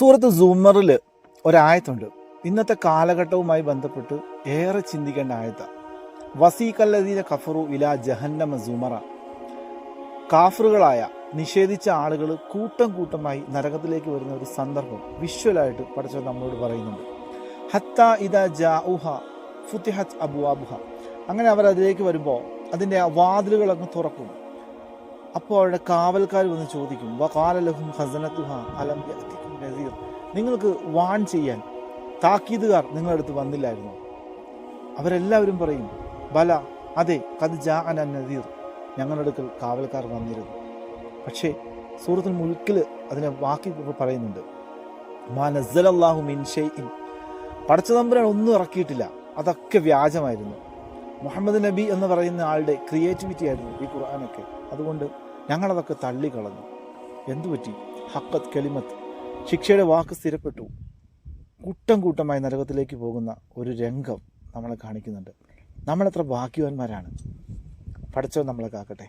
സൂറത്ത് സുമറിൽ ഒരായത്തുണ്ട്. ഇന്നത്തെ കാലഘട്ടവുമായി ബന്ധപ്പെട്ട് ഏറെ ചിന്തിക്കേണ്ട ആയത്താണ്. വസീഖല്ലദീന കഫറു ഇലാ ജഹന്നമ സുമറ. കാഫറുകളായ നിഷേധിച്ച ആളുകൾ കൂട്ടം കൂട്ടമായി നരകത്തിലേക്ക് വരുന്ന ഒരു സന്ദർഭം വിഷ്വലായിട്ട് പഠിച്ചത് നമ്മളോട് പറയുന്നുണ്ട്. ഹത്ത ഇദാ ജാഉഹ ഫുതിഹത് അബ്വാബുഹ. അങ്ങനെ അവർ അതിലേക്ക് വരുമ്പോൾ അതിൻ്റെ വാതിലുകൾ അങ്ങ് തുറക്കും. അപ്പോൾ അവരുടെ കാവൽക്കാർ വന്ന് ചോദിക്കും, വഖാല ലഹും ഖസനതുഹ അലം യഅതികും നദീർ. നിങ്ങൾക്ക് വാൺ ചെയ്യാൻ താക്കീതുകാർ നിങ്ങളുടെ അടുത്ത് വന്നില്ലായിരുന്നോ? അവരെല്ലാവരും പറയും, ബല, അതെ, ഖദ് ജാഅന നദീർ, ഞങ്ങളുടെ അടുക്കൽ കാവൽക്കാർ വന്നിരുന്നു. പക്ഷേ സൂറത്തുൽ മുൽക്കിൽ അതിനെ ബാക്കി പറയുന്നുണ്ട്, മാ നസ്സലല്ലാഹു മിൻ ഷൈഇൻ. പടച്ചതമ്പുരാൻ ഒന്നും ഇറക്കിയിട്ടില്ല, അതൊക്കെ വ്യാജമായിരുന്നു. മുഹമ്മദ് നബി എന്ന് പറയുന്ന ആളുടെ ക്രിയേറ്റിവിറ്റി ആയിരുന്നു ഈ ഖുർആനൊക്കെ. അതുകൊണ്ട് ഞങ്ങളതൊക്കെ തള്ളിക്കളഞ്ഞു. എന്തുപറ്റി? ഹക്കത്ത് കലിമത്ത്, ശിക്ഷയുടെ വാക്ക് സ്ഥിരപ്പെട്ടു. കൂട്ടം കൂട്ടമായി നരകത്തിലേക്ക് പോകുന്ന ഒരു രംഗം നമ്മളെ കാണിക്കുന്നുണ്ട്. നമ്മളെത്ര ഭാഗ്യവാന്മാരാണ്. പഠിച്ചവൻ നമ്മളെ കാക്കട്ടെ.